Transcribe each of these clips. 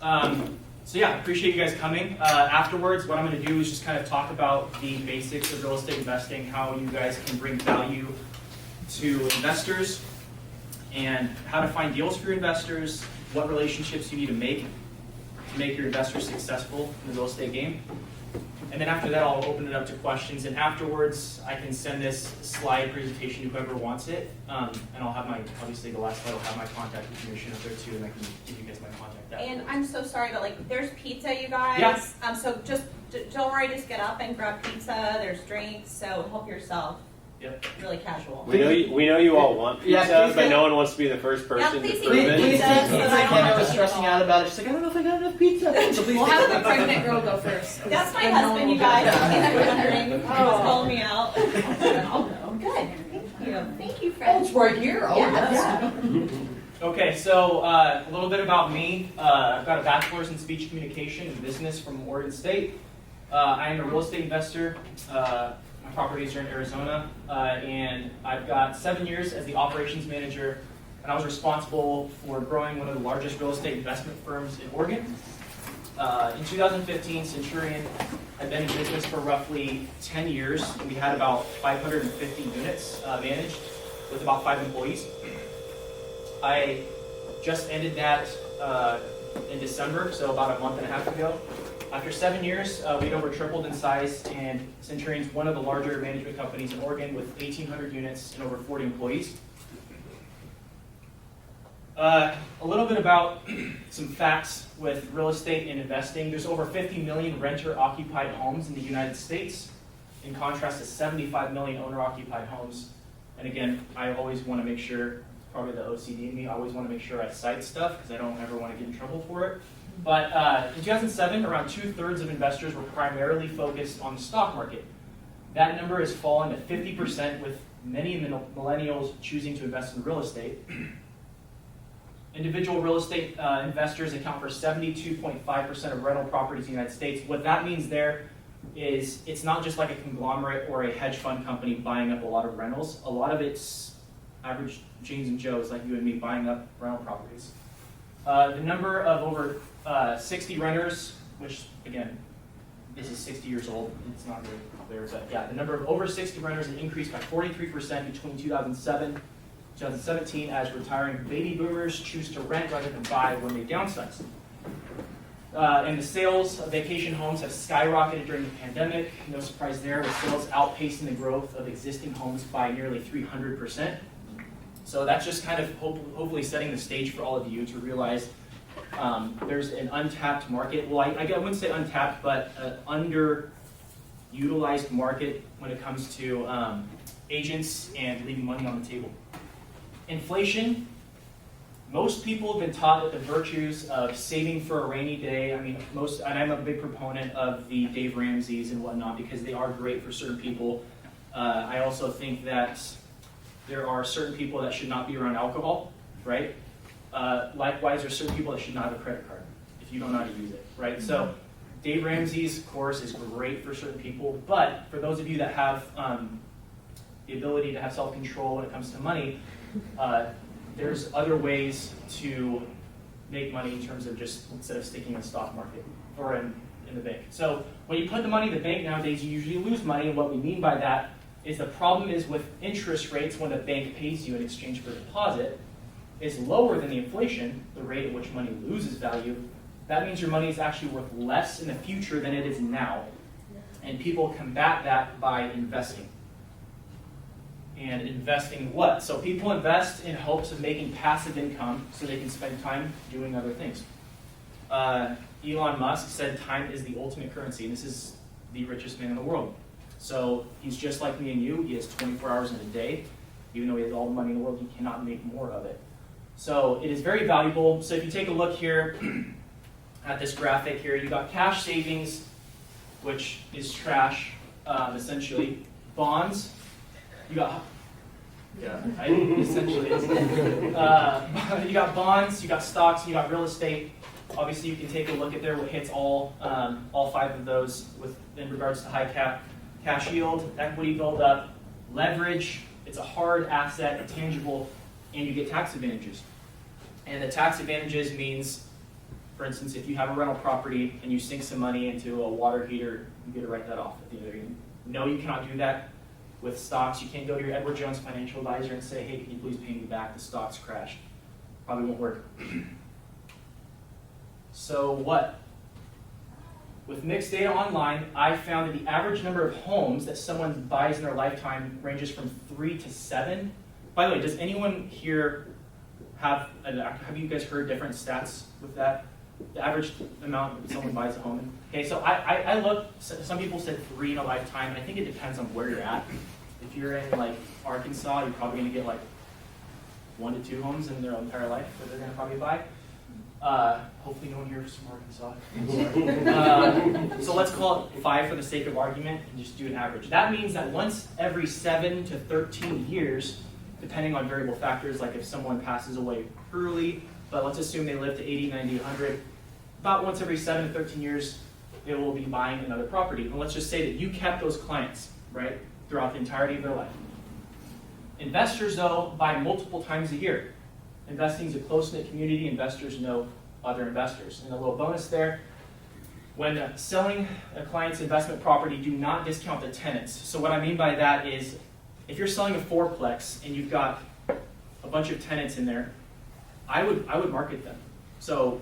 So yeah, appreciate you guys coming. Afterwards, what I'm going to do is just kind of talk about the basics of real estate investing, how you guys can bring value to investors, and how to find deals for your investors, what relationships you need to make your investors successful in the real estate game. And then after that, I'll open it up to questions. And afterwards, I can send this slide presentation to whoever wants it. And I'll have obviously the last slide will have my contact information up there too, and I can give you guys my contact. And I'm so sorry, but there's pizza, you guys. Yeah. So just don't worry, just get up and grab pizza. There's drinks, so help yourself. Yep. Really casual. We know you all want pizza, but no one wants to be the first person to prove it. Please Kenna was stressing out about it. She's like, I don't know if I got enough pizza. So please We'll have the pregnant girl go first. That's my husband, you guys. I'm wondering. He was calling me out. I'll go. Good. Thank you. Thank you, Fred. Oh, it's right here. Oh, Yes. Okay, so a little bit about me. I've got a bachelor's in speech communication and business from Oregon State. I am a real estate investor. My properties are in Arizona, and I've got 7 years as the operations manager, and I was responsible for growing one of the largest real estate investment firms in Oregon. In 2015, Centurion had been in business for roughly 10 years, and we had about 550 units managed with about 5 employees. I just ended that in December, so about a month and a half ago. After 7 years, we'd over tripled in size, and Centurion's one of the larger management companies in Oregon with 1,800 units and over 40 employees. A little bit about some facts with real estate and investing. There's over 50 million renter-occupied homes in the United States, in contrast to 75 million owner-occupied homes. And again, I always want to make sure, probably the OCD in me, I always want to make sure I cite stuff because I don't ever want to get in trouble for it. But in 2007, around 2/3 of investors were primarily focused on the stock market. That number has fallen to 50%, with many millennials choosing to invest in real estate. Individual real estate investors account for 72.5% of rental properties in the United States. What that means there is it's not just like a conglomerate or a hedge fund company buying up a lot of rentals. A lot of it's average James and Joes like you and me buying up rental properties. The number of over 60 renters, which again, this is 60 years old, it's not really clear, but yeah, the number of over 60 renters has increased by 43% between 2017 as retiring baby boomers choose to rent rather than buy when they downsize. And the sales of vacation homes have skyrocketed during the pandemic. No surprise there, with sales outpacing the growth of existing homes by nearly 300%. So that's just kind of hopefully setting the stage for all of you to realize there's an untapped market. Well, I wouldn't say untapped, but an underutilized market when it comes to agents and leaving money on the table. Inflation. Most people have been taught that the virtues of saving for a rainy day. I mean, and I'm a big proponent of the Dave Ramseys and whatnot because they are great for certain people. I also think that there are certain people that should not be around alcohol, right? Likewise, there's certain people that should not have a credit card if you don't know how to use it, right? So Dave Ramsey's course is great for certain people, but for those of you that have the ability to have self-control when it comes to money, there's other ways to make money in terms of just instead of sticking in the stock market or in the bank. So when you put the money in the bank nowadays, you usually lose money, and what we mean by that is the problem is with interest rates when the bank pays you in exchange for a deposit is lower than the inflation, the rate at which money loses value. That means your money is actually worth less in the future than it is now. And people combat that by investing. And investing what? So people invest in hopes of making passive income so they can spend time doing other things. Elon Musk said time is the ultimate currency, and this is the richest man in the world. So he's just like me and you. He has 24 hours in a day. Even though he has all the money in the world, he cannot make more of it. So it is very valuable. So if you take a look here at this graphic here, you got cash savings, which is trash, essentially. Bonds, you got, essentially is. You got bonds, you got stocks, you got real estate. Obviously, you can take a look at there what hits all 5 of those in regards to high cash yield, equity buildup, leverage. It's a hard asset, a tangible, and you get tax advantages. And the tax advantages means For instance, if you have a rental property and you sink some money into a water heater, you get to write that off at the end of the year. No, you cannot do that with stocks. You can't go to your Edward Jones financial advisor and say, hey, can you please pay me back? The stock's crashed. Probably won't work. So what? With mixed data online, I found that the average number of homes that someone buys in their lifetime ranges from 3 to 7. By the way, does anyone here have you guys heard different stats with that? The average amount that someone buys a home in? Okay, so I looked, some people said 3 in a lifetime. I think it depends on where you're at. If you're in like Arkansas, you're probably gonna get like 1 to 2 homes in their entire life that they're gonna probably buy. Hopefully no one here is from Arkansas. So let's call it 5 for the sake of argument and just do an average. That means that once every 7 to 13 years, depending on variable factors, like if someone passes away early, but let's assume they live to 80, 90, 100, about once every 7 to 13 years, they will be buying another property. And let's just say that you kept those clients, right, throughout the entirety of their life. Investors, though, buy multiple times a year. Investing is a close-knit community. Investors know other investors. And a little bonus there, when selling a client's investment property, do not discount the tenants. So what I mean by that is, if you're selling a fourplex and you've got a bunch of tenants in there, I would market them. So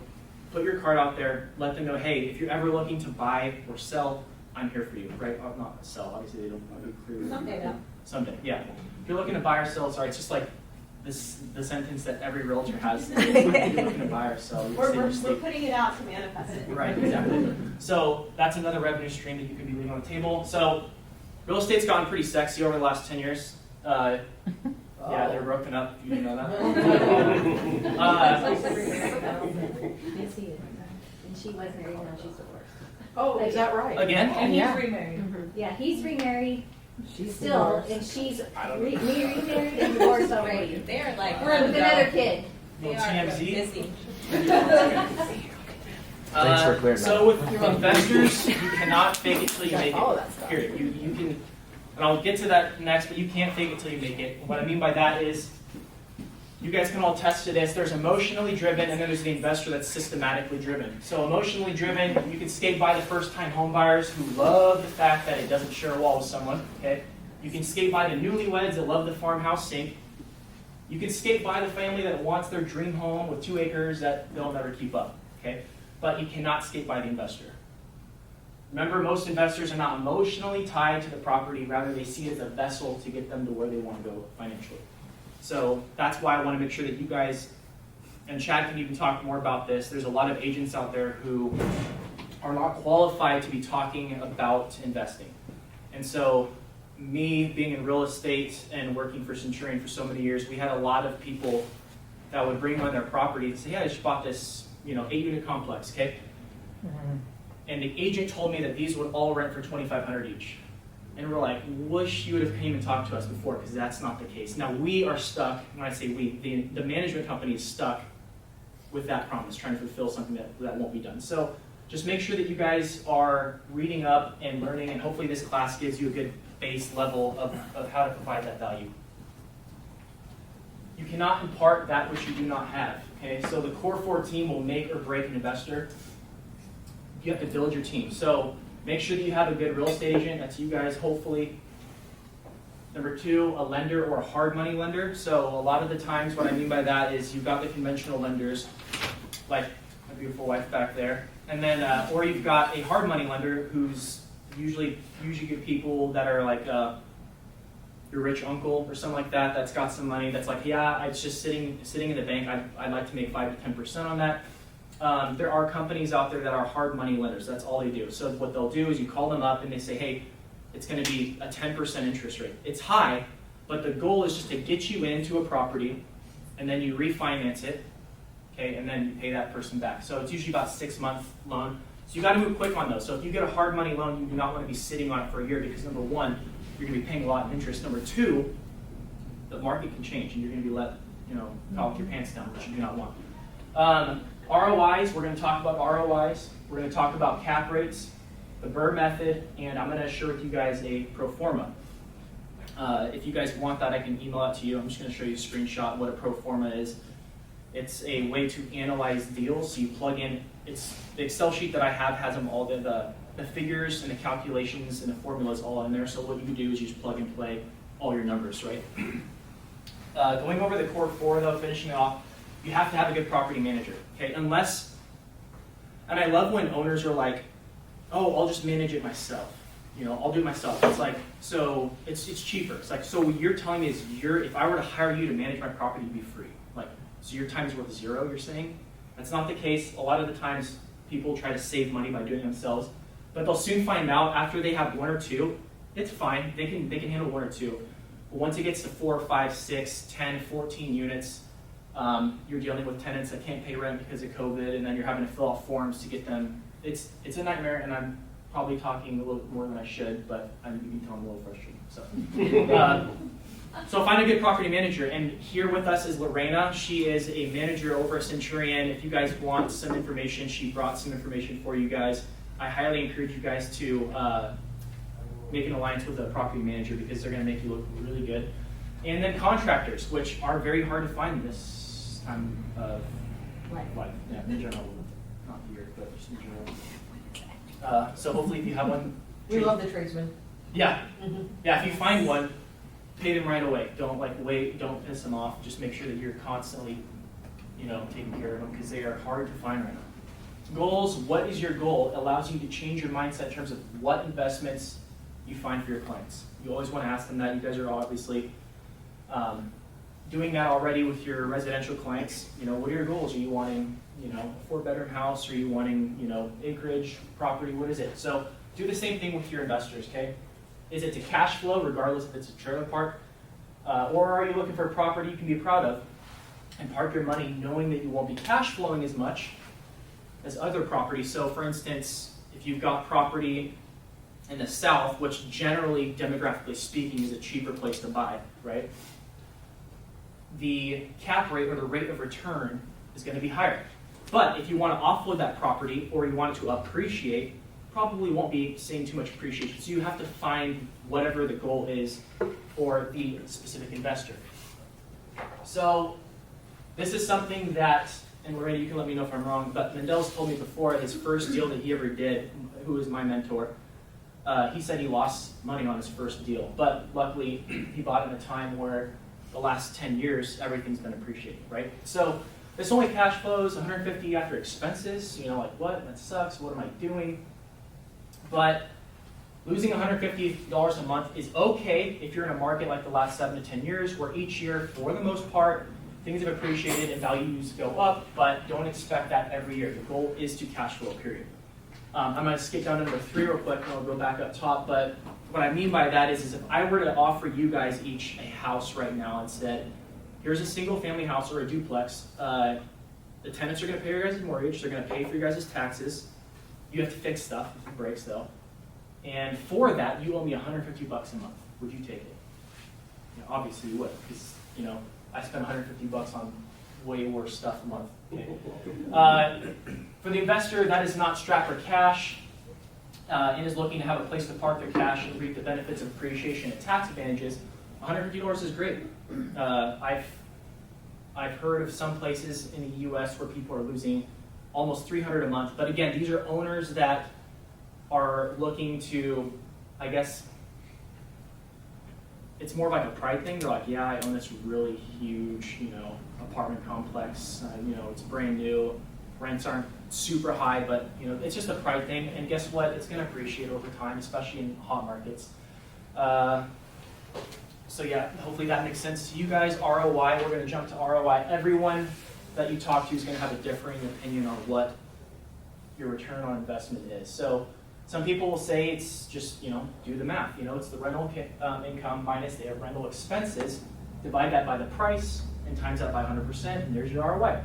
put your card out there, let them know, hey, if you're ever looking to buy or sell, I'm here for you, right? Not sell, obviously they don't be clear. Someday though. Someday, yeah. If you're looking to buy or sell, sorry, it's just like the sentence that every realtor has. If you're looking to buy or sell, We're putting it out to manifest it. right, exactly. So that's another revenue stream that you could be leaving on the table. So real estate's gotten pretty sexy over the last 10 years. Yeah, they're broken up. You didn't know that? Yes, he is. And she was married, now she's divorced. Oh, is that right? Again? And he's Yeah. remarried. Yeah, he's remarried She's still, divorced. and she's I don't know. remarried and divorced already. They are like, With another kid. they Little are TMZ. busy. Thanks for clearing that So with investors, you cannot fake it till you make All it. that stuff. Period. You can, and I'll get to that next, but you can't fake it till you make it. What I mean by that is, you guys can all attest to this. There's emotionally driven, and then there's the investor that's systematically driven. So emotionally driven, you can skate by the first-time home buyers who love the fact that it doesn't share a wall with someone. Okay, you can skate by the newlyweds that love the farmhouse sink. You can skate by the family that wants their dream home with 2 acres that they'll never keep up. Okay, but you cannot skate by the investor. Remember, most investors are not emotionally tied to the property. Rather, they see it as a vessel to get them to where they want to go financially. So that's why I want to make sure that you guys, and Chad can even talk more about this, there's a lot of agents out there who are not qualified to be talking about investing. And so me being in real estate and working for Centurion for so many years, we had a lot of people that would bring on their property and say, yeah, I just bought this 8-unit complex, okay? And the agent told me that these would all rent for $2,500 each. And we're like, wish you would have came and talked to us before, because that's not the case. Now we are stuck, when I say we, the management company is stuck with that promise, trying to fulfill something that won't be done. So just make sure that you guys are reading up and learning, and hopefully this class gives you a good base level of how to provide that value. You cannot impart that which you do not have. Okay, so the core 4 team will make or break an investor. You have to build your team. So make sure that you have a good real estate agent. That's you guys, hopefully. Number 2, a lender or a hard money lender. So a lot of the times what I mean by that is you've got the conventional lenders, like my beautiful wife back there. And then, or you've got a hard money lender who's usually good people that are like your rich uncle or something like that that's got some money that's like, yeah, it's just sitting in the bank. I'd like to make 5 to 10% on that. There are companies out there that are hard money lenders. That's all they do. So what they'll do is you call them up and they say, hey, it's going to be a 10% interest rate. It's high, but the goal is just to get you into a property, and then you refinance it, okay, and then you pay that person back. So it's usually about a 6-month loan. So you got to move quick on those. So if you get a hard money loan, you do not want to be sitting on it for a year, because number 1, you're going to be paying a lot of interest. Number 2, the market can change and you're going to be let, fall with your pants down, which you do not want. ROIs, we're going to talk about ROIs. We're going to talk about cap rates, the Burr method, and I'm going to share with you guys a Pro Forma. If you guys want that, I can email it to you. I'm just going to show you a screenshot of what a Pro Forma is. It's a way to analyze deals. So you plug in it's the Excel sheet that I have has them all the figures and the calculations and the formulas all in there. So what you do is you just plug and play all your numbers, right? Going over the core four though, finishing it off, you have to have a good property manager, okay? Unless, and I love when owners are like, oh, I'll just manage it myself. I'll do it myself. It's like, so it's cheaper. It's like, so what you're telling me is if I were to hire you to manage my property, you'd be free. Like, so your time is worth zero, you're saying? That's not the case. A lot of the times people try to save money by doing it themselves, but they'll soon find out after they have one or two, it's fine. They can handle one or two. But once it gets to 4, 5, 6, 10, 14 units, you're dealing with tenants that can't pay rent because of COVID, and then you're having to fill out forms to get them. It's a nightmare, and I'm probably talking a little bit more than I should, but you can tell I'm a little frustrated. So find a good property manager, and here with us is Lorena. She is a manager over at Centurion. If you guys want some information, she brought some information for you guys. I highly encourage you guys to make an alliance with a property manager because they're going to make you look really good. And then contractors, which are very hard to find this time of life. Yeah, in general, not here, but just in general. So hopefully if you have one. We love the tradesmen. Yeah. Yeah, if you find one, pay them right away. Don't wait, don't piss them off. Just make sure that you're constantly, taking care of them because they are hard to find right now. Goals, what is your goal? Allows you to change your mindset in terms of what investments you find for your clients. You always want to ask them that. You guys are obviously doing that already with your residential clients. What are your goals? Are you wanting, a 4-bedroom house? Are you wanting, acreage, property? What is it? So do the same thing with your investors, okay? Is it to cash flow, regardless if it's a trailer park? Or are you looking for a property you can be proud of and park your money knowing that you won't be cash flowing as much as other properties? So for instance, if you've got property in the south, which generally, demographically speaking, is a cheaper place to buy, right? The cap rate or the rate of return is going to be higher. But if you want to offload that property or you want it to appreciate, probably won't be seeing too much appreciation. So you have to find whatever the goal is for the specific investor. So this is something that, and Lorena, you can let me know if I'm wrong, but Mendel's told me before his first deal that he ever did, who was my mentor, he said he lost money on his first deal. But luckily, he bought in a time where the last 10 years, everything's been appreciating, right? So this only cash flows $150 after expenses. Like what? That sucks. What am I doing? But losing $150 a month is okay if you're in a market like the last 7 to 10 years where each year, for the most part, things have appreciated and values go up, but don't expect that every year. The goal is to cash flow, period. I'm going to skip down to number 3 real quick and I'll go back up top. But what I mean by that is if I were to offer you guys each a house right now and said, here's a single family house or a duplex, the tenants are going to pay your guys' mortgage, they're going to pay for your guys' taxes. You have to fix stuff if it breaks though. And for that, you owe me $150 a month. Would you take it? Obviously you would, because I spend $150 on way worse stuff a month. Okay? For the investor that is not strapped for cash and is looking to have a place to park their cash and reap the benefits of appreciation and tax advantages, $150 is great. I've heard of some places in the U.S. where people are losing almost $300 a month. But again, these are owners that are looking to, I guess, it's more like a pride thing. They're like, yeah, I own this really huge, apartment complex. It's brand new. Rents aren't super high, but it's just a pride thing. And guess what? It's going to appreciate over time, especially in hot markets. So yeah, hopefully that makes sense to you guys. ROI, we're going to jump to ROI. Everyone that you talk to is going to have a differing opinion on what your return on investment is. So some people will say it's just, do the math. It's the rental income minus their rental expenses. Divide that by the price and times that by 100%, and there's your ROI,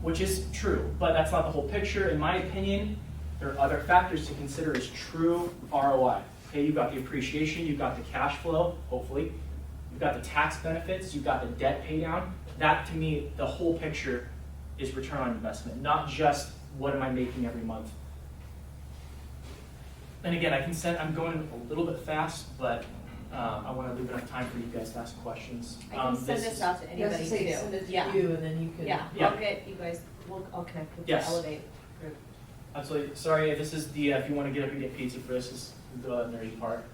which is true, but that's not the whole picture. In my opinion, there are other factors to consider as true ROI. Okay, you've got the appreciation, you've got the cash flow, hopefully, you've got the tax benefits, you've got the debt pay down. That, to me, the whole picture is return on investment, not just what am I making every month. And again, I'm going a little bit fast, but I want to leave enough time for you guys to ask questions. I can send this out to anybody too. Send it to Yeah. you and then you can. Yeah, Yeah. I'll get you guys, I'll connect with Yes. Elevate. Absolutely. Sorry, this is the, if you want to get up and get pizza for this is the nerdy part.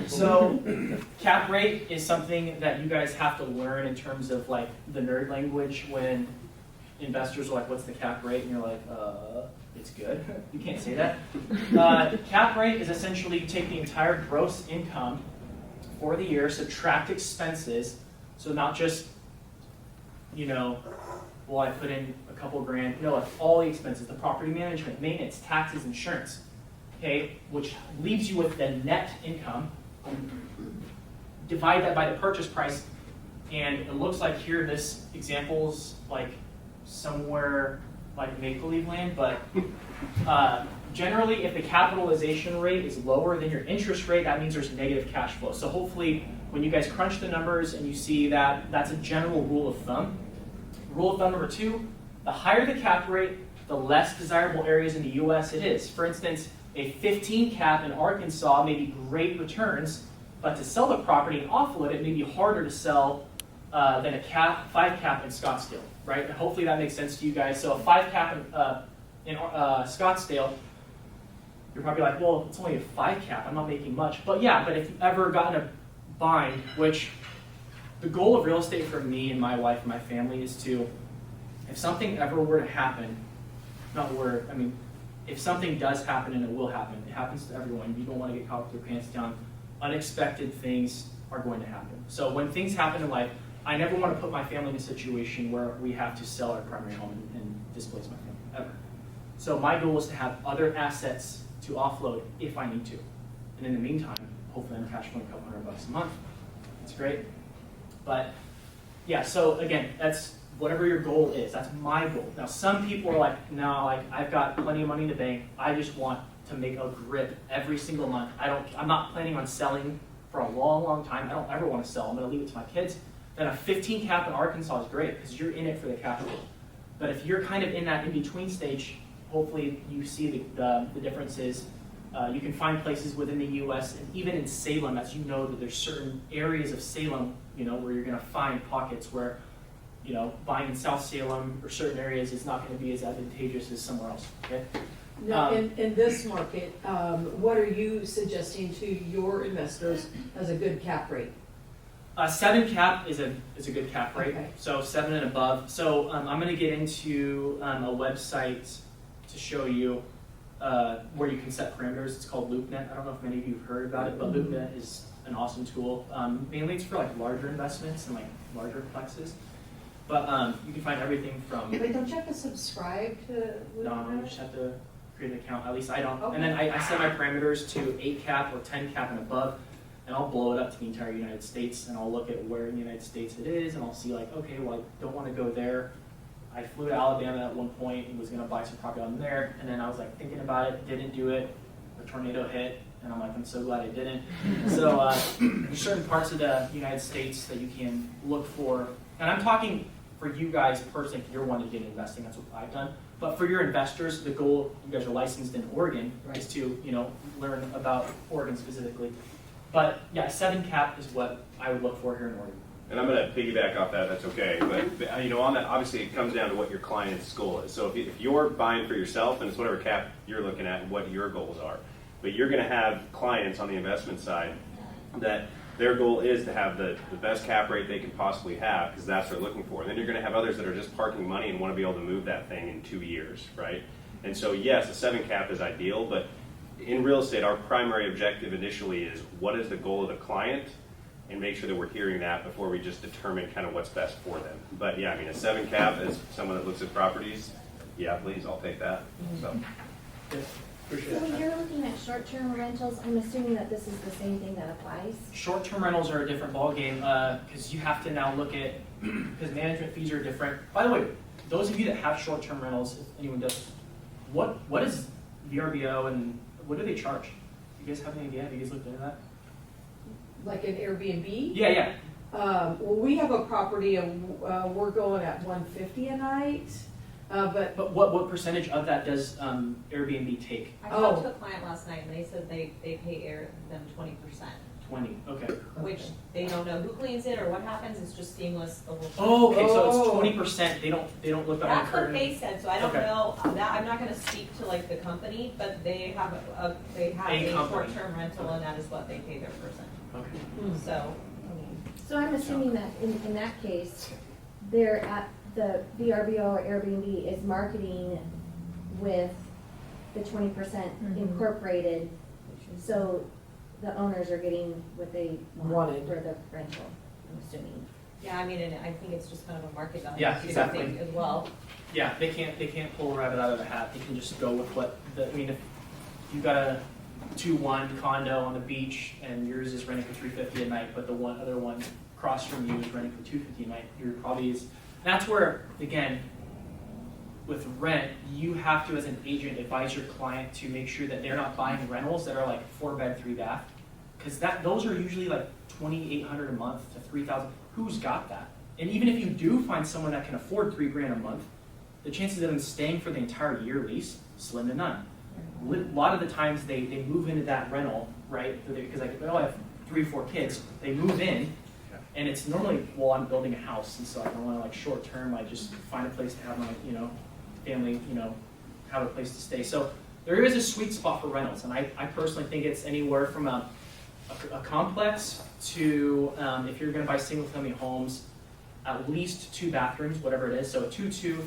So cap rate is something that you guys have to learn in terms of like the nerd language when investors are like, what's the cap rate? And you're like, it's good. You can't say that. Cap rate is essentially you take the entire gross income for the year, subtract expenses, so not just, you know, well, I put in a couple grand. No, it's all the expenses, the property management, maintenance, taxes, insurance, okay, which leaves you with the net income. Divide that by the purchase price, and it looks like here this example's like somewhere like make-believe land, but generally if the capitalization rate is lower than your interest rate, that means there's negative cash flow. So hopefully when you guys crunch the numbers and you see that, that's a general rule of thumb. Rule of thumb number 2, the higher the cap rate, the less desirable areas in the US it is. For instance, a 15 cap in Arkansas may be great returns, but to sell the property and offload it may be harder to sell than a 5 cap in Scottsdale, right? And hopefully that makes sense to you guys. So a 5 cap in Scottsdale, you're probably like, well, it's only a 5 cap, I'm not making much. But yeah, but if you've ever gotten a bind, which the goal of real estate for me and my wife and my family is to, if something ever were to happen, if something does happen, and it will happen, it happens to everyone, you don't want to get caught with your pants down, unexpected things are going to happen. So when things happen in life, I never want to put my family in a situation where we have to sell our primary home and displace my family, ever. So my goal is to have other assets to offload if I need to. And in the meantime, hopefully I'm cash flowing a couple $100 a month. It's great. But yeah, so again, that's whatever your goal is. That's my goal. Now some people are like, no, like I've got plenty of money in the bank. I just want to make a grip every single month. I'm not planning on selling for a long, long time. I don't ever want to sell. I'm going to leave it to my kids. Then a 15 cap in Arkansas is great because you're in it for the capital. But if you're kind of in that in-between stage, hopefully you see the differences. You can find places within the U.S. and even in Salem, as you know, that there's certain areas of Salem, you know, where you're going to find pockets where, you know, buying in South Salem or certain areas is not going to be as advantageous as somewhere else. Okay. Now, in this market, what are you suggesting to your investors as a good cap rate? 7 cap is a good cap rate. Okay. So 7 and above. So I'm going to get into a website to show you where you can set parameters. It's called LoopNet. I don't know if many of you have heard about it, but LoopNet is an awesome tool. Mainly it's for like larger investments and like larger plexes. But you can find everything from. But don't you have to subscribe to? No, you just have to create an account. At least I don't. Okay. And then I set my parameters to 8 cap or 10 cap and above, and I'll blow it up to the entire United States, and I'll look at where in the United States it is, and I'll see like, okay, well I don't want to go there. I flew to Alabama at one point and was going to buy some property on there, and then I was like thinking about it, didn't do it. A tornado hit, and I'm like, I'm so glad I didn't. So there's certain parts of the United States that you can look for, and I'm talking for you guys personally, if you're wanting to get investing, that's what I've done. But for your investors, the goal, you guys are licensed in Oregon, is to, you know, learn about Oregon specifically. But yeah, 7 cap is what I would look for here in Oregon. And I'm going to piggyback off that. That's okay. But you know, on that, obviously, it comes down to what your client's goal is. So if you're buying for yourself, and it's whatever cap you're looking at, and what your goals are. But you're going to have clients on the investment side that their goal is to have the best cap rate they can possibly have, because that's what they're looking for. And then you're going to have others that are just parking money and want to be able to move that thing in 2 years, right? And so yes, a 7 cap is ideal, but in real estate, our primary objective initially is what is the goal of the client, and make sure that we're hearing that before we just determine kind of what's best for them. But yeah, I mean, a 7 cap as someone that looks at properties, yeah, please, I'll take that. So. Yes, So appreciate when that. you're looking at short-term rentals, I'm assuming that this is the same thing that applies? Short-term rentals are a different ballgame because you have to now look at, because management fees are different. By the way, those of you that have short-term rentals, if anyone does, what is VRBO and what do they charge? You guys have any idea? Have you guys looked into that? Like an Airbnb? Yeah, yeah. Well, we have a property and we're going at $150 a night. But what percentage of that does Airbnb take? I talked to a client last night and they said they pay them 20%. 20, okay. which they don't know who cleans it or what happens, it's just seamless the whole time. Oh, okay, so Oh. it's 20%, they don't look behind That's the what curtain. they said, so I don't Okay. know, that, I'm not gonna speak to like the company, but they have a A company. short-term rental and that is what they pay their person, Okay. so, I mean. So I'm assuming that in that case, they're at the VRBO or Airbnb is marketing with the 20% incorporated, so the owners are getting what they want Wanted. for the rental, I'm assuming. Yeah, I mean, and I think it's just kind of a market value. Yeah, too, I exactly. think, as well. Yeah, they can't pull a rabbit out of the hat. They can just go with what I mean, if you got a 2-1 condo on the beach and yours is renting for $350 a night, but the other one across from you is renting for $250 a night, you're probably is. That's where, again, with rent, you have to, as an agent, advise your client to make sure that they're not buying rentals that are like 4-bed, 3-bath, because those are usually like $2,800 a month to $3,000. Who's got that? And even if you do find someone that can afford $3,000 a month, the chances of them staying for the entire year lease, slim to none. A lot of the times they move into that rental, right? Because like, oh, I have 3 or 4 kids. They move in, and it's normally, well, I'm building a house, and so I don't want to like short term. I just find a place to have my, family, have a place to stay. So there is a sweet spot for rentals, and I personally think it's anywhere from a complex to if you're going to buy single family homes, at least 2 bathrooms, whatever it is. So a 2-2,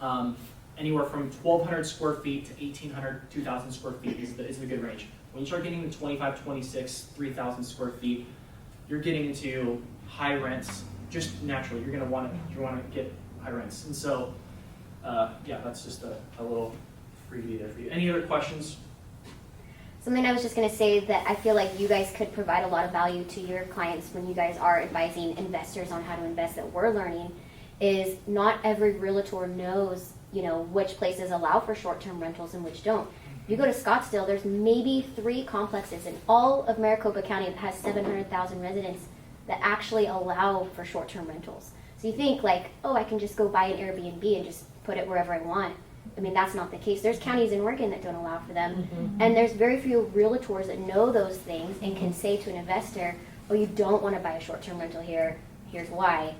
3-2, anywhere from 1,200 square feet to 1,800, 2,000 square feet is the good range. When you start getting to 25, 26, 3,000 square feet, you're getting into high rents. Just naturally, you're going to want to get high rents. And so, yeah, that's just a little freebie there for you. Any other questions? Something I was just going to say that I feel like you guys could provide a lot of value to your clients when you guys are advising investors on how to invest, that we're learning is not every realtor knows, which places allow for short-term rentals and which don't. You go to Scottsdale, there's maybe 3 complexes in all of Maricopa County that has 700,000 residents that actually allow for short-term rentals. So you think like, oh, I can just go buy an Airbnb and just put it wherever I want. I mean, that's not the case. There's counties in Oregon that don't allow for them. And there's very few realtors that know those things and can say to an investor, oh, you don't want to buy a short-term rental here. Here's why.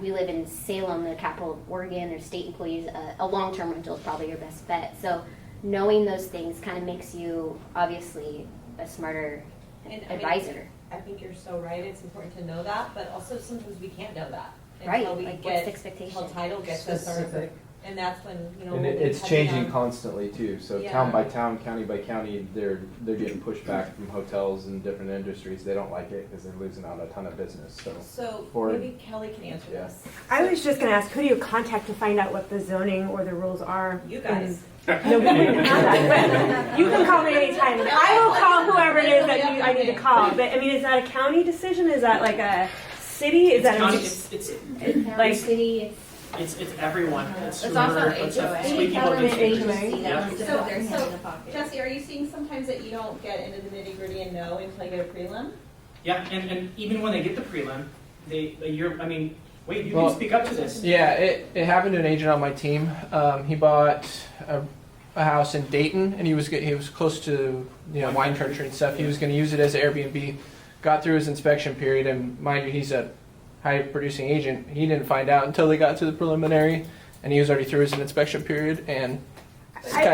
We live in Salem, the capital of Oregon. There's state employees. A long-term rental is probably your best bet. So knowing those things kind of makes you, obviously, a smarter advisor. I think you're so right, it's important to know that, but also sometimes we can't know that. Right, Until we like get, what's the expectation? until title gets us our, Specific. and that's when, And we'll be it's touching changing on- constantly too. So Yeah. town by town, county by county, they're getting pushback from hotels and different industries. They don't like it because they're losing out a ton of business. So For- maybe Kelly can answer Yeah. this. I was just going to ask, who do you contact to find out what the zoning or the rules are? You guys. No, we wouldn't have that. But you can call me anytime. I will call whoever it is that I need to call. But I mean, is that a county decision? Is that like a city? Is that County, a County, Like- city, it's everyone. It's also an it's a HOA. squeaky any government wheel agency district. that Yeah. wants to So- put their hand so, in the pocket. Jesse, are you seeing sometimes that you don't get into the nitty gritty and know until you get a prelim? Yeah, and even when they get the prelim, Wade, you Well, can speak up to this. Yeah, it happened to an agent on my team. He bought a house in Dayton, and he was close to wine country and stuff. He was going to use it as an Airbnb. Got through his inspection period, and mind you, he's a high producing agent. He didn't find out until they got to the preliminary, and he was already through his inspection period. And I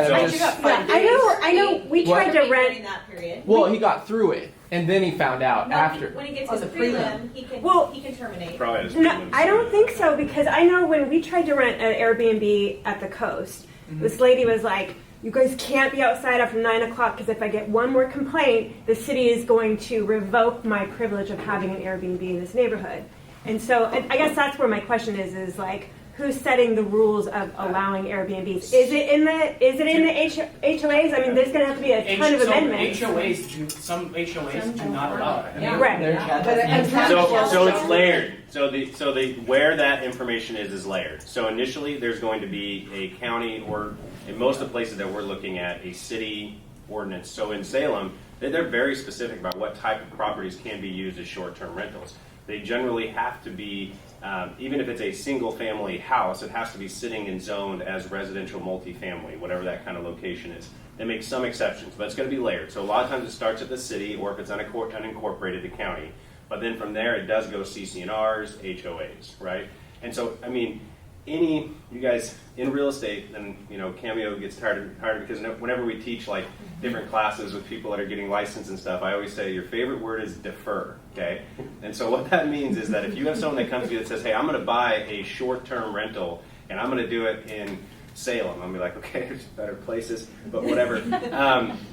know. We tried to During rent. that period. well, he got through it, and then he found out No, after. when he gets Oh, his the prelim, he can, Well- he can terminate. Probably has No, prelims. I don't think so because I know when we tried to rent an Airbnb at the coast, this lady was like, "You guys can't be outside after 9 o'clock because if I get one more complaint, the city is going to revoke my privilege of having an Airbnb in this neighborhood." And so I guess that's where my question is like, who's setting the rules of allowing Airbnbs? Is it in the HOAs? I mean, there's going to have to be a ton of amendments. Some HOAs do not allow it. Yeah. Right. So it's layered. So where that information is layered. So initially, there's going to be a county, or in most of the places that we're looking at, a city ordinance. So in Salem, they're very specific about what type of properties can be used as short-term rentals. they generally have to be, even if it's a single family house, it has to be sitting and zoned as residential multifamily, whatever that kind of location is. They make some exceptions, but it's going to be layered. So a lot of times it starts at the city, or if it's unincorporated, the county. But then from there, it does go CC&Rs, HOAs, right? And so, I mean, you guys in real estate, and Cameo gets tired because whenever we teach like different classes with people that are getting licensed and stuff, I always say your favorite word is defer, okay? And so what that means is that if you have someone that comes to you that says, hey, I'm going to buy a short-term rental and I'm going to do it in Salem, I'm going to be like, okay, there's better places, but whatever.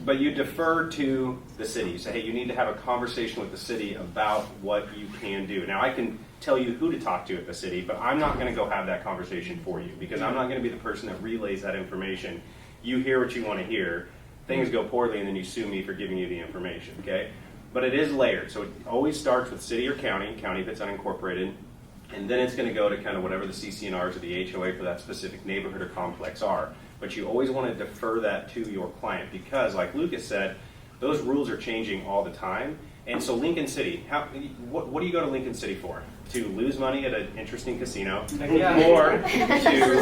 But you defer to the city. You say, hey, you need to have a conversation with the city about what you can do. Now, I can tell you who to talk to at the city, but I'm not going to go have that conversation for you because I'm not going to be the person that relays that information. You hear what you want to hear, things go poorly, and then you sue me for giving you the information, okay? But it is layered, so it always starts with city or county if it's unincorporated, and then it's going to go to kind of whatever the CC&Rs or the HOA for that specific neighborhood or complex are. But you always want to defer that to your client because, like Lucas said, those rules are changing all the time. And so Lincoln City, what do you go to Lincoln City for? To lose money at an interesting casino, or to hit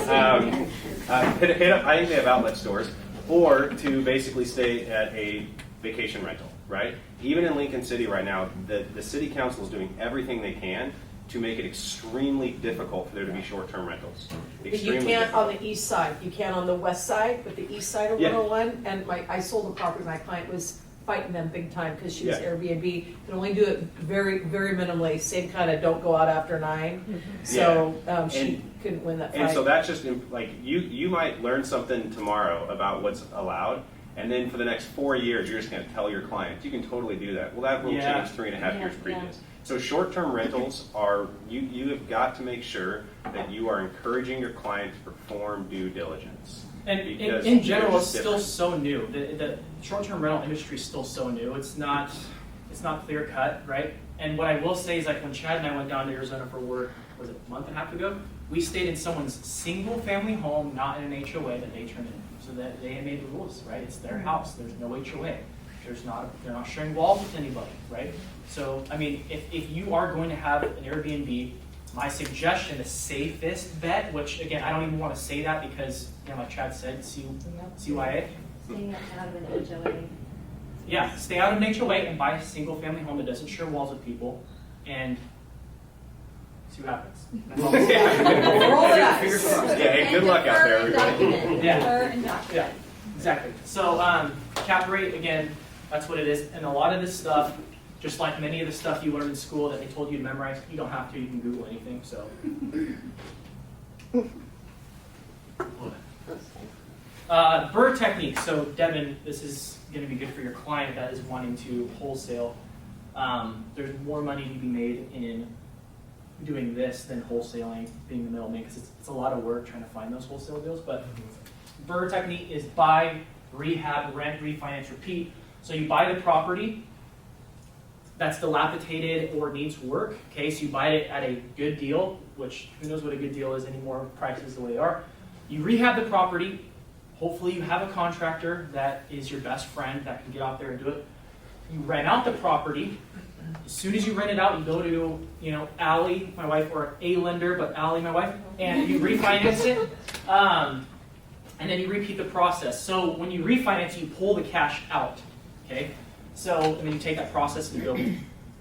up, I think they have outlet stores, or to basically stay at a vacation rental, right? Even in Lincoln City right now, the city council is doing everything they can to make it extremely difficult for there to be short-term rentals. But you can't on the east side. You can on the west side, but the east side of 101, and I sold a property, my client was fighting them big time because she was Airbnb. Can only do it very, very minimally. Same kind of don't go out after 9. So she couldn't win that fight. And so that's just like you might learn something tomorrow about what's allowed, and then for the next 4 years you're just going to tell your clients you can totally do that. Well, that rule changed 3.5 years previous. So short-term rentals are you have got to make sure that you are encouraging your client to perform due diligence. And in general, it's still so new. The short-term rental industry is still so new. It's not clear cut, right? And what I will say is, like when Chad and I went down to Arizona for work, was it a month and a half ago? We stayed in someone's single-family home, not in an HOA that they turned in, so that they made the rules, right? It's their house. There's no HOA. They're not sharing walls with anybody, right? So I mean, if you are going to have an Airbnb, my suggestion, the safest bet, which again, I don't even want to say that because, like Chad said, CYA. Staying out of an HOA. Yeah, stay out of an HOA and buy a single family home that doesn't share walls with people and see what happens. Roll the dice. Yeah, good luck out there, everybody. Yeah, exactly. So cap rate, again, that's what it is. And a lot of this stuff, just like many of the stuff you learned in school that they told you to memorize, you don't have to. You can Google anything. So, BRRRR technique. So, Devin, this is going to be good for your client that is wanting to wholesale. There's more money to be made in doing this than wholesaling, being the middleman, because it's a lot of work trying to find those wholesale deals. But BRRRR technique is buy, rehab, rent, refinance, repeat. So you buy the property that's dilapidated or needs work. Okay, so you buy it at a good deal, which who knows what a good deal is anymore, prices the way they are. You rehab the property. Hopefully you have a contractor that is your best friend that can get out there and do it. You rent out the property. As soon as you rent it out, you go to, Allie, my wife, or a lender, but Allie, my wife, and you refinance it. And then you repeat the process. So when you refinance, you pull the cash out. Okay? So, and then you take that process and you go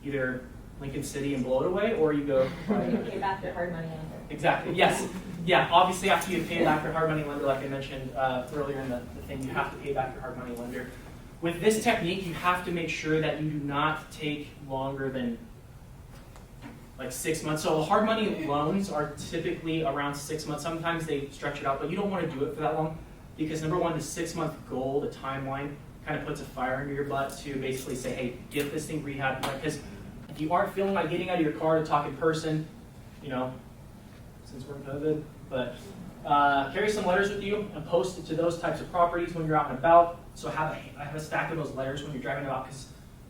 either Lincoln City and blow it away, or you go... Pay back your hard money lender. Exactly, yes. Yeah, obviously after you pay back your hard money lender, like I mentioned earlier in the thing, you have to pay back your hard money lender. With this technique, you have to make sure that you do not take longer than like 6 months. So hard money loans are typically around 6 months. Sometimes they stretch it out, but you don't want to do it for that long because number one, the 6-month goal, the timeline, kind of puts a fire under your butt to basically say, hey, get this thing rehabbed. Because if you aren't feeling like getting out of your car to talk in person, since we're in COVID, but carry some letters with you and post it to those types of properties when you're out and about. So I have a stack of those letters when you're driving about, because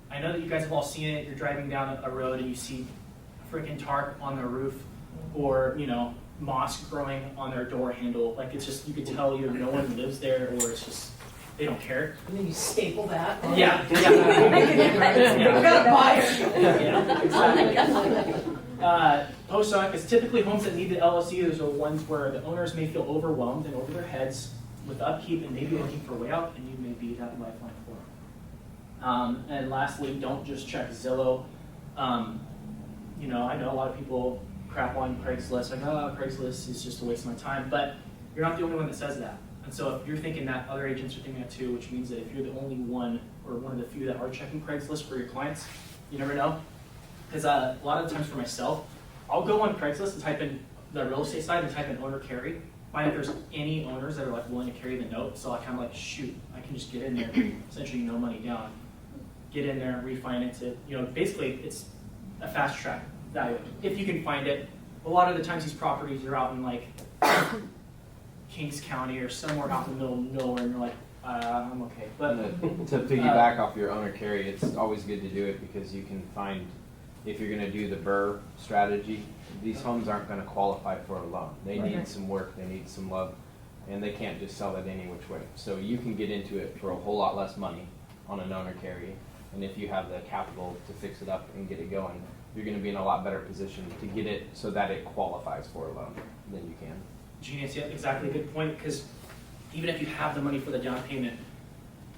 I know that you guys have all seen it. You're driving down a road and you see a freaking tarp on their roof, or moss growing on their door handle. Like it's just, you can tell either no one lives there or it's just they don't care. And then you staple that. Yeah. Make a difference. We've got a buyer. Yeah, exactly. Post-on, because typically homes that need the LLC, those are ones where the owners may feel overwhelmed and over their heads with upkeep and maybe looking for a way out, and you may be that lifeline for them. And lastly, don't just check Zillow. You know, I know a lot of people crap on Craigslist, like, oh, Craigslist is just a waste of my time, but you're not the only one that says that. And so if you're thinking that, other agents are thinking that too, which means that if you're the only one or one of the few that are checking Craigslist for your clients, you never know. Because a lot of the times for myself, I'll go on Craigslist and type in the real estate side and type in owner carry, find if there's any owners that are like willing to carry the note. So I kind of like, shoot, I can just get in there, essentially no money down, get in there, refinance it. You know, basically it's a fast track value if you can find it. A lot of the times these properties are out in like Kings County or somewhere out in the middle of nowhere, and you're like, I'm okay. But to piggyback off your owner carry, it's always good to do it because you can find, if you're going to do the BRRRR strategy, these homes aren't going to qualify for a loan. They need some work, they need some love, and they can't just sell it any which way. So you can get into it for a whole lot less money on an owner carry, and if you have the capital to fix it up and get it going, you're going to be in a lot better position to get it so that it qualifies for a loan than you can. Genius, yeah, exactly, good point, because even if you have the money for the down payment,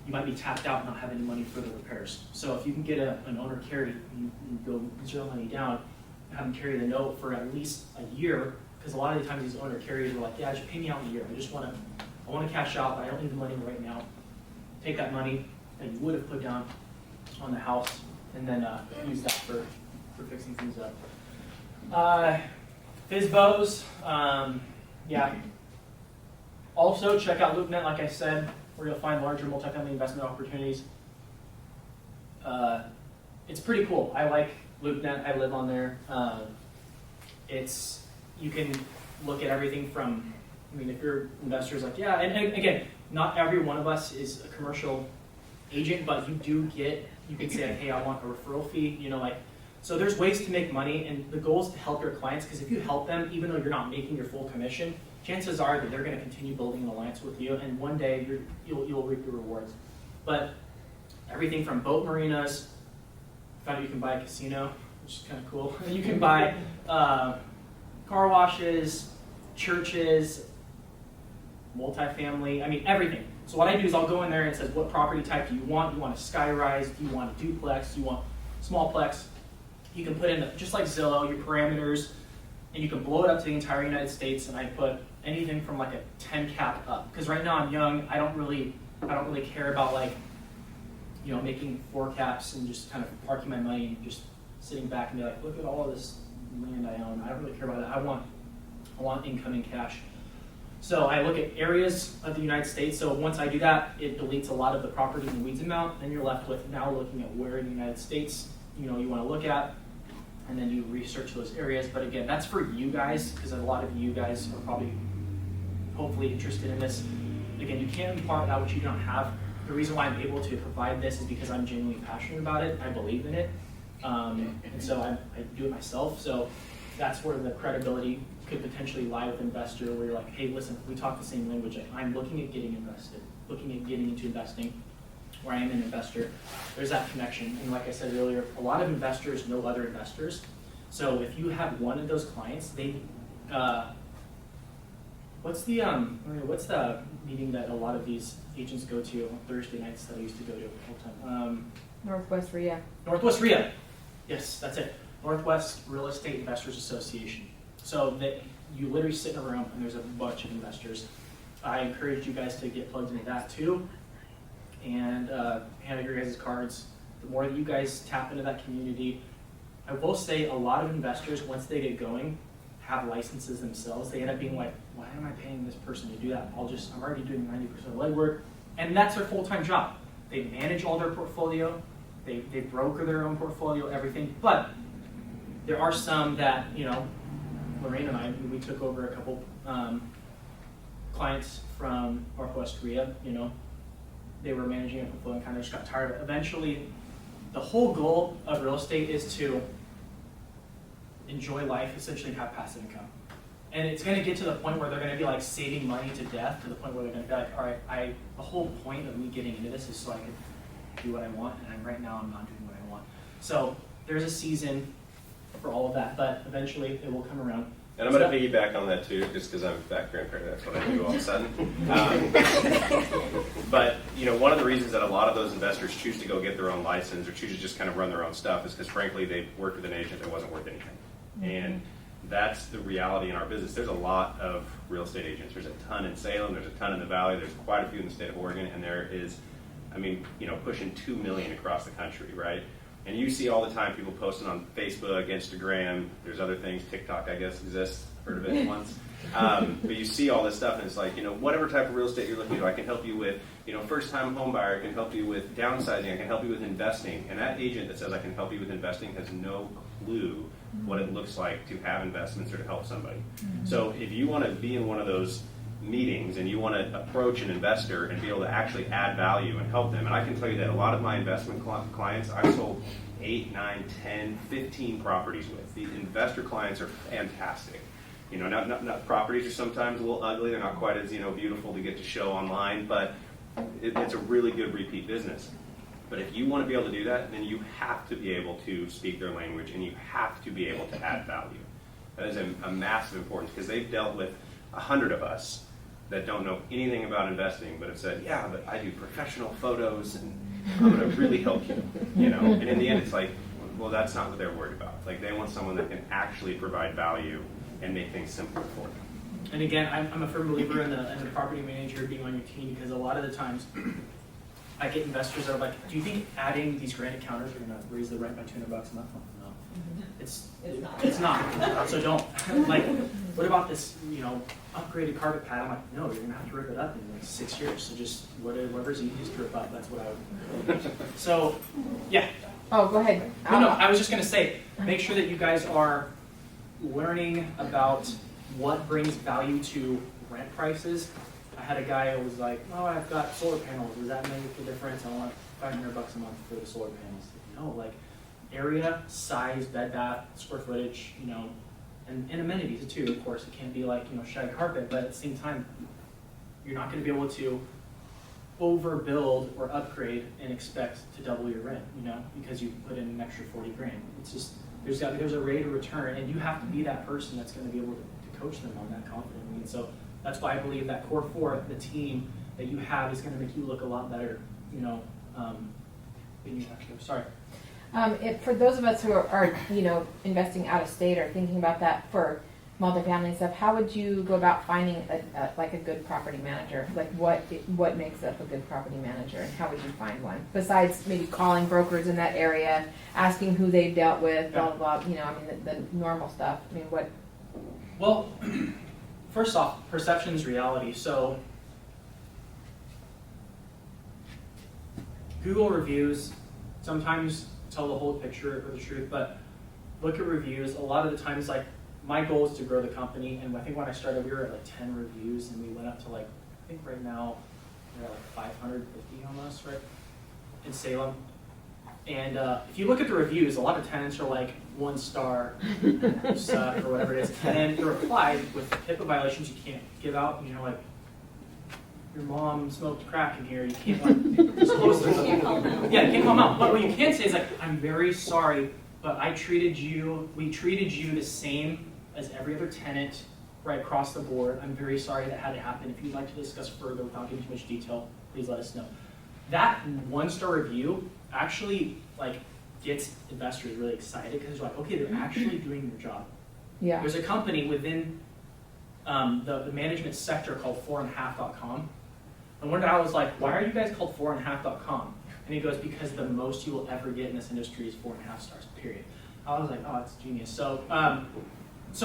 you might be tapped out and not have any money for the repairs. So if you can get an owner carry, you go zero money down, have them carry the note for at least a year, because a lot of the times these owner carriers are like, yeah, just pay me out in a year. I want to cash out, but I don't need the money right now. Take that money that you would have put down on the house, and then use that for fixing things up. FSBOs, yeah. Also, check out LoopNet, like I said, where you'll find larger multifamily investment opportunities. It's pretty cool. I like LoopNet. I live on there. You can look at everything from, I mean, if your investor's like, yeah, and again, not every one of us is a commercial agent, but you can say, like, hey, I want a referral fee, you know, like, so there's ways to make money, and the goal is to help your clients, because if you help them, even though you're not making your full commission, chances are that they're going to continue building an alliance with you, and one day you'll reap the rewards. But everything from boat marinas, found out you can buy a casino, which is kind of cool. You can buy car washes, churches, multifamily, I mean, everything. So what I do is I'll go in there and it says, what property type do you want? You want a skyrise? Do you want a duplex? Do you want smallplex? You can put in, just like Zillow, your parameters, and you can blow it up to the entire United States, and I put anything from like a 10 cap up. Because right now I'm young, I don't really care about, like, you know, making 4 caps and just kind of parking my money and just sitting back and be like, look at all of this land I own. I don't really care about that. I want incoming cash. So I look at areas of the United States. So once I do that, it deletes a lot of the properties in Weeds and Mount, and you're left with now looking at where in the United States, you know, you want to look at, and then you research those areas. But again, that's for you guys, because a lot of you guys are probably hopefully interested in this. Again, you can't impart out what you don't have. The reason why I'm able to provide this is because I'm genuinely passionate about it. I believe in it, and so I do it myself. So that's where the credibility could potentially lie with an investor, where you're like, hey, listen, we talk the same language. Like, I'm looking at getting invested, looking at getting into investing, where I am an investor. There's that connection. And like I said earlier, a lot of investors know other investors. So if you have one of those clients, they, what's the meeting that a lot of these agents go to on Thursday nights that I used to go to all the time? Northwest RIA. Northwest RIA. Yes, that's it. Northwest Real Estate Investors Association. So that you literally sit in a room and there's a bunch of investors. I encourage you guys to get plugged into that too, and hand out your guys' cards. The more that you guys tap into that community, I will say a lot of investors, once they get going, have licenses themselves. They end up being like, why am I paying this person to do that? I'm already doing 90% of the legwork, and that's their full-time job. They manage all their portfolio, they broker their own portfolio, everything. But there are some that, you know, Lorraine and I, we took over a couple clients from Northwest RIA. You know, they were managing a portfolio and kind of just got tired of it. Eventually, the whole goal of real estate is to enjoy life, essentially, and have passive income. And it's going to get to the point where they're going to be like saving money to death, to the point where they're going to be like, all right, the whole point of me getting into this is so I can do what I want, and right now I'm not doing what I want. So there's a season for all of that, but eventually it will come around. And I'm going to piggyback on that too, just because I'm a back grandparent. That's what I do all of a sudden. But one of the reasons that a lot of those investors choose to go get their own license or choose to just kind of run their own stuff is because, frankly, they worked with an agent that wasn't worth anything. And that's the reality in our business. There's a lot of real estate agents. There's a ton in Salem. There's a ton in the Valley. There's quite a few in the state of Oregon, and there is, pushing 2 million across the country, right? And you see all the time people posting on Facebook, Instagram, there's other things, TikTok, I guess, exists. Heard of it once. But you see all this stuff, and it's like, whatever type of real estate you're looking to do, I can help you with, first-time home buyer, I can help you with downsizing, I can help you with investing. And that agent that says I can help you with investing has no clue what it looks like to have investments or to help somebody. So if you want to be in one of those meetings and you want to approach an investor and be able to actually add value and help them, and I can tell you that a lot of my investment clients I've sold 8, 9, 10, 15 properties with. The investor clients are fantastic. Not properties are sometimes a little ugly, they're not quite as beautiful to get to show online, but it's a really good repeat business. But if you want to be able to do that, then you have to be able to speak their language and you have to be able to add value. That is a massive importance, because they've dealt with 100 of us that don't know anything about investing, but have said, yeah, but I do professional photos and I'm going to really help you. And in the end, it's like, well, that's not what they're worried about. Like, they want someone that can actually provide value and make things simpler for them. And again, I'm a firm believer in the property manager being on your team, because a lot of the times I get investors that are like, do you think adding these granite counters are going to raise the rent by $200 a month? No. It's not. So don't. Like, what about this, upgraded carpet pad? I'm like, no, you're going to have to rip it up in like 6 years. So just whatever's easiest to rip up, that's what I would do. So, yeah. Oh, go ahead. No, I was just going to say, make sure that you guys are learning about what brings value to rent prices. I had a guy who was like, oh, I've got solar panels. Does that make a difference? I want $500 a month for the solar panels. No, like area, size, bed, bath, square footage, and amenities too, of course. It can't be like, shag carpet, but at the same time, you're not going to be able to overbuild or upgrade and expect to double your rent, because you put in an extra 40 grand. It's just, there's a rate of return, and you have to be that person that's going to be able to coach them on that confidently. And so that's why I believe that core four, the team that you have, is going to make you look a lot better, than you actually. Sorry. For those of us who are investing out of state or thinking about that for multifamily stuff, how would you go about finding a good property manager? Like, what makes up a good property manager, and how would you find one? Besides maybe calling brokers in that area, asking who they've dealt with, blah blah blah. The normal stuff. What? Well, first off, perception is reality. So Google reviews sometimes tell the whole picture or the truth, but look at reviews. A lot of the times, like, my goal is to grow the company, and I think when I started, we were at like 10 reviews, and we went up to like, I think right now we're at like 550 almost, right, in Salem. And if you look at the reviews, a lot of tenants are like 1 star, you suck, or whatever it is. And then the reply with HIPAA violations you can't give out, like, your mom smoked crack in here, you can't like disclose this. You can't call them out. Yeah, you can't call them out. But what you can say is like, I'm very sorry, but we treated you the same as every other tenant right across the board. I'm very sorry that had to happen. If you'd like to discuss further without giving too much detail, please let us know. That 1-star review actually like gets investors really excited, because they're like, okay, they're actually doing their job. Yeah. There's a company within the management sector called 4.5.com. And one day I was like, why are you guys called 4.5.com? And he goes, because the most you will ever get in this industry is 4.5 stars, period. I was like, oh, that's genius. So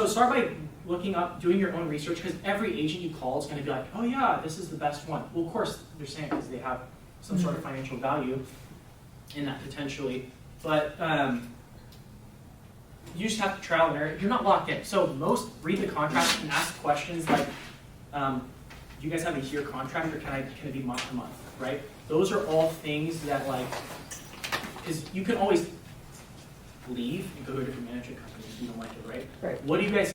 start by looking up, doing your own research, because every agent you call is going to be like, oh yeah, this is the best one. Well, of course, they're saying because they have some sort of financial value in that potentially. But you just have to trial and error. You're not locked in. So most read the contract and ask questions like, do you guys have a year contract, or can it be month to month, right? Those are all things that, like, because you can always leave and go to a different management company if you don't like it, right? Right. What do you guys